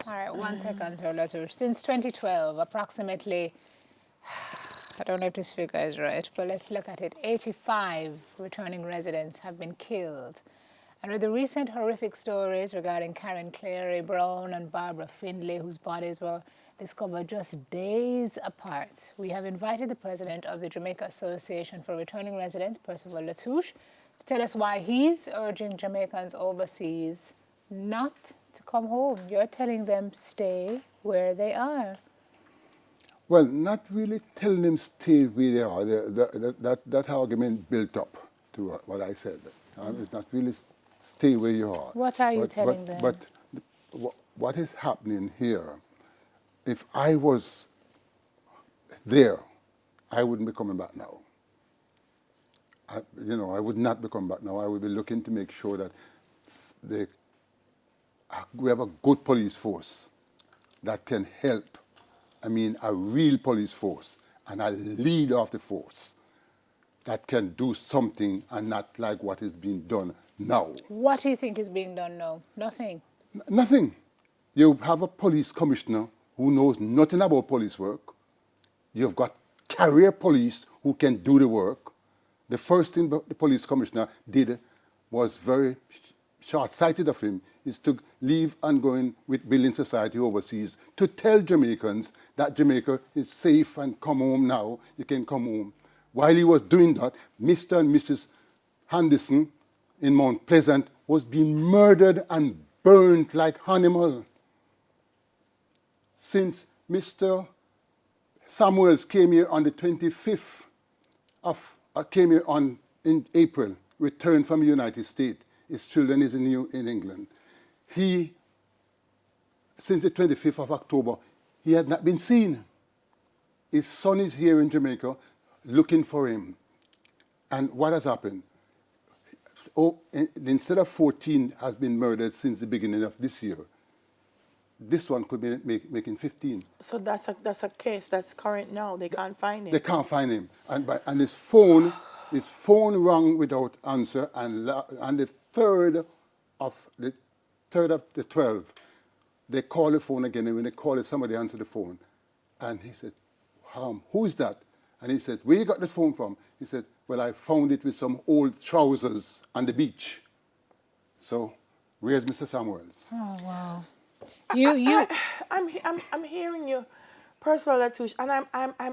All right, 1 second, Sir Latour. Since 2012, approximately, I don't know if this figure is right, but let's look at it. 85 returning residents have been killed. And with the recent horrific stories regarding Karen Clary Brown and Barbara Findlay, whose bodies were discovered just days apart, we have invited the president of the Jamaica Association for Returning Residents, Percival Latouche, to tell us why he's urging Jamaicans overseas not to come home. You're telling them stay where they are. Well, not really telling them stay where they are. That argument built up to what I said. It's not really stay where you are. What are you telling them? But what is happening here, if I was there, I wouldn't be coming back now. I would not be coming back now. I would be looking to make sure that we have a good police force that can help. I mean, a real police force and a lead of the force that can do something and not like what is being done now. What do you think is being done now? Nothing. Nothing. You have a police commissioner who knows nothing about police work. You've got career police who can do the work. The first thing the police commissioner did was very short-sighted of him, is to leave and go in with building society overseas to tell Jamaicans that Jamaica is safe and come home now, you can come home. While he was doing that, Mr. and Mrs. Henderson in Mount Pleasant was being murdered and burnt like animal. Since Mr. Samuels came here on the 25th came here in April, returned from the United States, his children is in England. Since the 25th of October, he had not been seen. His son is here in Jamaica looking for him. And what has happened? Instead of 14 has been murdered since the beginning of this year, this one could be making 15. So that's a case that's current now. They can't find him. They can't find him. And his phone rang without answer. And the third of the 12th, they call the phone again. And when they call it, somebody answered the phone. And he said, who is that? And he said, where you got the phone from? He said, well, I found it with some old trousers on the beach. So, where's Mr. Samuels? Oh, wow. I'm hearing you, Percival Latouche, and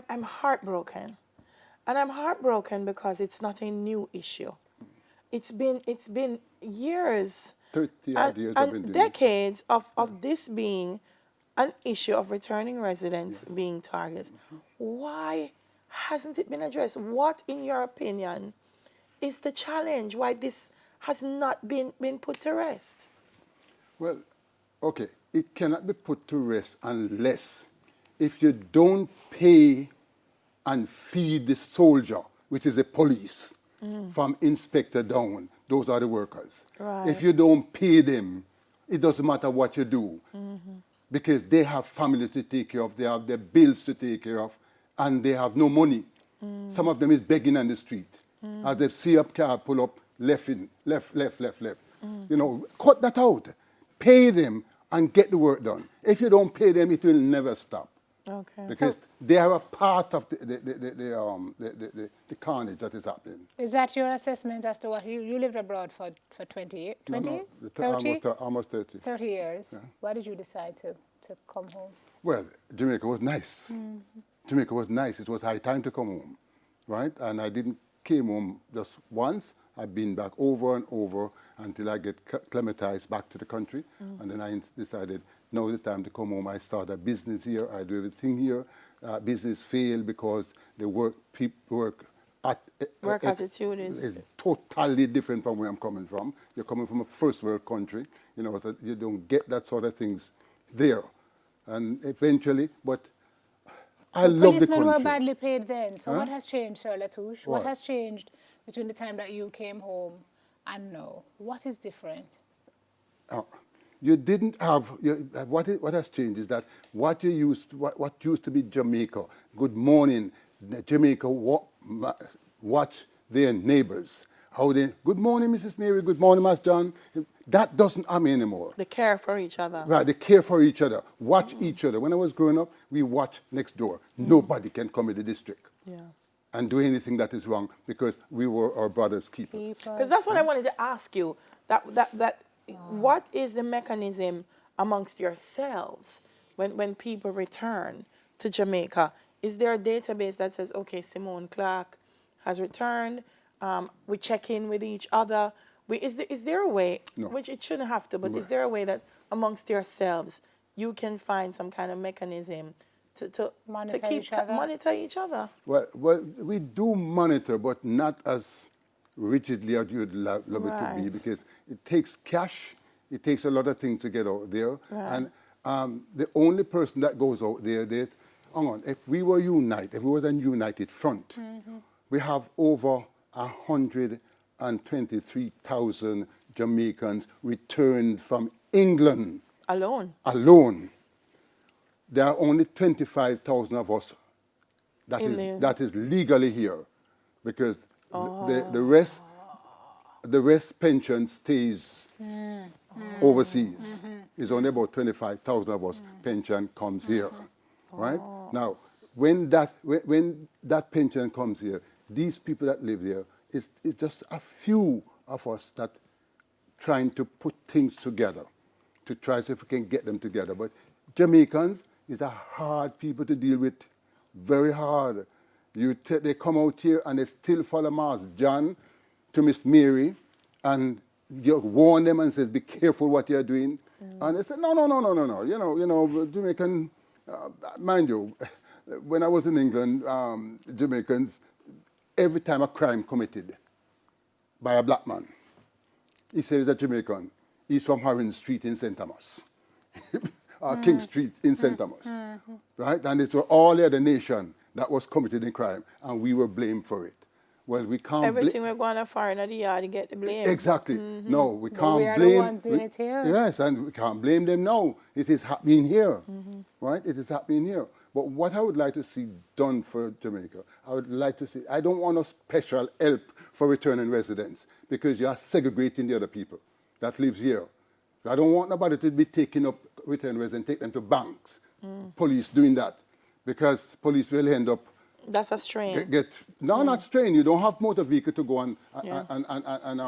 I'm heartbroken. And I'm heartbroken because it's not a new issue. It's been years 30 odd years and decades of this being an issue of returning residents being targets. Why hasn't it been addressed? What, in your opinion, is the challenge? Why this has not been put to rest? Well, okay, it cannot be put to rest unless if you don't pay and feed the soldier, which is the police, from inspector down, those are the workers. Right. If you don't pay them, it doesn't matter what you do, because they have family to take care of, they have their bills to take care of, and they have no money. Some of them is begging on the street. As they see a car pull up, left. Cut that out. Pay them and get the work done. If you don't pay them, it will never stop. Okay. Because they are a part of the carnage that is happening. Is that your assessment as to what you lived abroad for 20 years? 20? 30? Almost 30. 30 years. Yeah. Why did you decide to come home? Well, Jamaica was nice. Jamaica was nice. It was high time to come home, right? And I didn't came home just once. I've been back over and over until I get acclimatized back to the country. And then I decided, now is the time to come home. I start a business here. I do everything here. Business failed because the work attitude is totally different from where I'm coming from. You're coming from a first world country, so you don't get that sort of things there. And eventually, but I love the country. Policemen were badly paid then. So Huh? what has changed, Sir Latouche? What has changed between the time that you came home and now? What is different? You didn't have what has changed is that what used to be Jamaica. Good morning, Jamaica. Watch their neighbors, how they, good morning, Mrs. Mary, good morning, Master John. That doesn't happen anymore. They care for each other. Right, they care for each other, watch each other. When I was growing up, we watched next door. Nobody can come in the district Yeah. and do anything that is wrong because we were our brother's keeper. Because that's what I wanted to ask you. What is the mechanism amongst yourselves when people return to Jamaica? Is there a database that says, okay, Simone Clark has returned, we check in with each other? Is there a way, No. which it shouldn't have to, but is there a way that amongst yourselves you can find some kind of mechanism to Monitor keep each other? monitor each other? Well, we do monitor, but not as rigidly as you'd love it to be Right. because it takes cash, it takes a lot of things to get out there. Right. And the only person that goes out there, hang on, if we were united, if we was a united front, we have over 123,000 Jamaicans returned from England Alone? alone. There are only 25,000 of us that that is legally here, because the rest pension stays overseas. It's only about 25,000 of us pension comes here, right? Now, when that pension comes here, these people that live there, it's just a few of us that trying to put things together to try to see if we can get them together. But Jamaicans is a hard people to deal with, very hard. They come out here and they still follow Master John to Miss Mary, and you warn them and says, be careful what you're doing. And they say, no. You know, Jamaican, mind you, when I was in England, Jamaicans, every time a crime committed by a black man, he said he's a Jamaican. He's from Harren Street in St. Thomas, King Street in St. Thomas, right? And it was all the other nation that was committed in crime, and we were blamed for it. Well, we can't. Everything we're going to foreign at the yard to get the blame. Exactly. No, we can't we are blame. the ones doing it here. Yes, and we can't blame them now. It is happening here, right? It is happening here. But what I would like to see done for Jamaica, I would like to see. I don't want a special help for returning residents because you are segregating the other people that lives here. I don't want nobody to be taking up return residents, take them to banks. Police doing that, because police will end up. That's a strain. Not strain. You don't have motor vehicle to go and Yeah.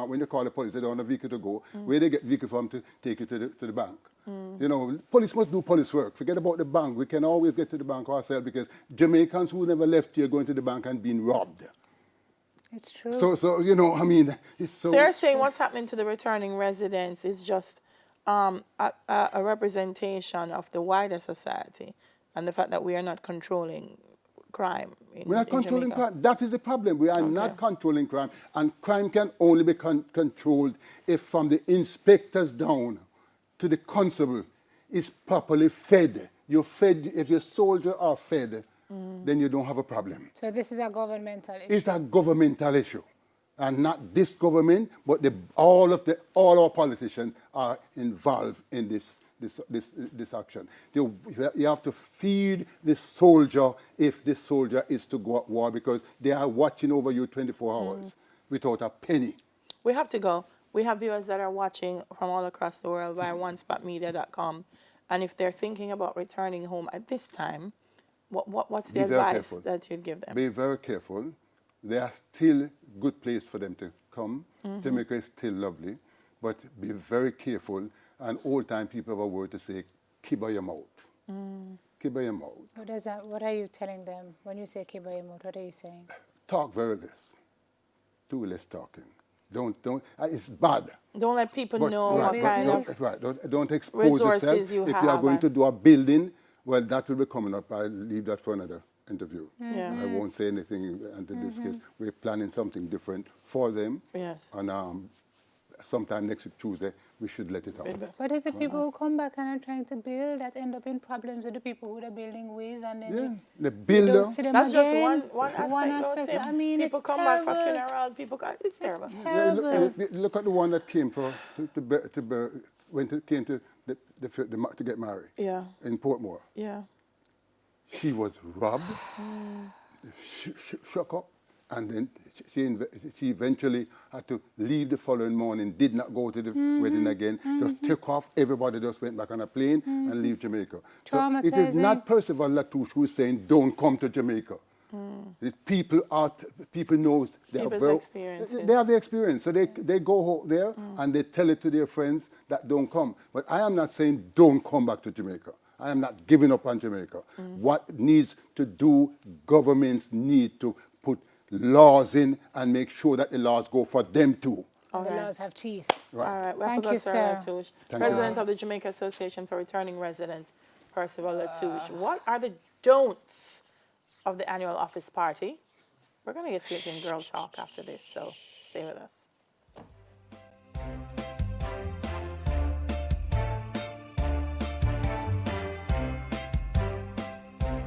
when you call the police, they don't have a vehicle to go. Where they get vehicle from to take you to the bank. You know, police must do police work. Forget about the bank. We can always get to the bank ourselves because Jamaicans who never left here going to the bank and being robbed. It's true. So you know, I mean, it's so. So you're saying what's happening to the returning residents is just a representation of the wider society and the fact that we are not controlling crime. We're not controlling Jamaica. crime. That is the problem. We are not controlling crime. And crime can only be controlled if from the inspectors down to the constable is properly fed. You're fed, if your soldiers are fed, then you don't have a problem. So this is a governmental issue. It's a governmental issue. And not this government, but all our politicians are involved in this action. You have to feed the soldier if the soldier is to go at war, because they are watching over you 24 hours without a penny. We have to go. We have viewers that are watching from all across the world via onespotmedia.com. And if they're thinking about returning home at this time, what's the advice that you'd give them? Be very careful. There are still good place for them to come. Jamaica is still lovely, but be very careful. And old-time people have a word to say, keep by your mouth. Keep by your mouth. What are you telling them when you say keep by your mouth? What are you saying? Talk very less. Do less talking. Don't. It's bad. Don't let people But- know right, what but kind don't, of right, don't expose resources yourself. you If you are have going and- to do a building, well, that will be coming up. I'll leave that for another interview. Yeah. I won't say anything until this case. We're planning something different for them. Yes. And sometime next week, Tuesday, we should let it out. But is it people who come back and are trying to build that end up in problems with the people who they're building with, and then Yeah, the you builder. don't see them That's just again? one aspect. I mean, people it's come terrible. back for funeral. It's terrible. It's Yeah, terrible. look at the one that came to get married. Yeah. In Portmore. Yeah. She was robbed, shook up, And then she eventually had to leave the following morning, did not go to the wedding again, just took off. Everybody just went back on a plane and leave Jamaica. So it is not Percival Latouche who is saying, don't come to Jamaica. People knows they have the experience, so they go there and they tell it to their friends that don't come. But I am not saying don't come back to Jamaica. I am not giving up on Jamaica. What needs to do, governments need to put laws in and make sure that the laws go for them too. The laws have teeth. Right. All right. Thank you, sir. Latouche, Thank President you. of the Jamaica Association for Returning Residents, Percival Latouche. What are the don'ts of the annual office party? We're going to get to it in Girl Talk after this, so stay with us.